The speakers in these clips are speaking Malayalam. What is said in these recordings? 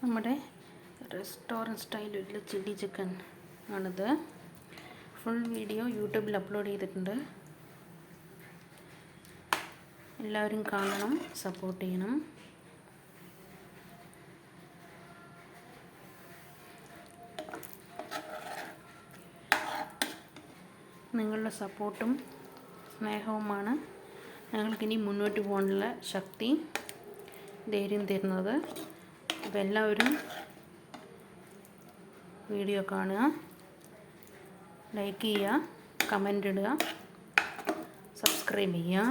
നമ്മുടെ റെസ്റ്റോറൻറ്റ് സ്റ്റൈൽ ചില്ലി ചിക്കൻ ആണിത്. ഫുൾ വീഡിയോ യൂട്യൂബിൽ അപ്ലോഡ് ചെയ്തിട്ടുണ്ട്. എല്ലാവരും കാണണം, സപ്പോർട്ട് ചെയ്യണം. നിങ്ങളുടെ സപ്പോർട്ടും സ്നേഹവുമാണ് ഞങ്ങൾക്കിനി മുന്നോട്ട് പോകാനുള്ള ശക്തി, ധൈര്യം തരുന്നത്. അപ്പോൾ എല്ലാവരും വീഡിയോ കാണുക, ലൈക്ക് ചെയ്യുക, കമൻ്റ് ഇടുക, സബ്സ്ക്രൈബ് ചെയ്യുക.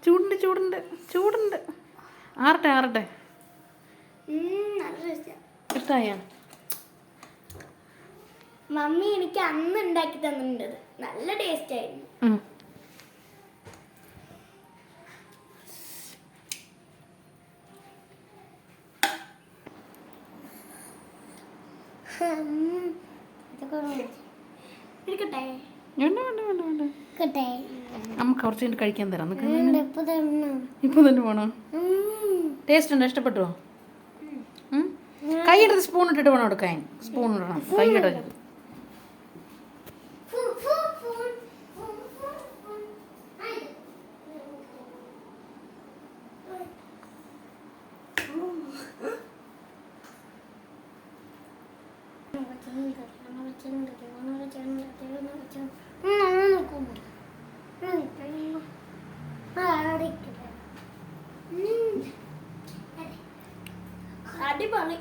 ചൂടുണ്ട് ചൂടുണ്ട് ചൂടുണ്ട്. ആറട്ടെ. ഇഷ്ടമായ മമ്മി എനിക്ക് അന്ന് ഉണ്ടാക്കി തന്നിട്ടുണ്ട്. നല്ല ടേസ്റ്റ് ആയിരുന്നു. നമുക്ക് കുറച്ച് കഴിഞ്ഞ് കഴിക്കാൻ തരാം. ഇപ്പൊ തന്നെ പോണോ? ടേസ്റ്റ് ഉണ്ടോ? ഇഷ്ടപ്പെട്ടോ? കൈയെടുത്ത് സ്പൂൺ ഇട്ടിട്ട് വേണം എടുക്കാൻ. സ്പൂൺ ഇടണം, കൈയിടരുത്. അടിപൊളി.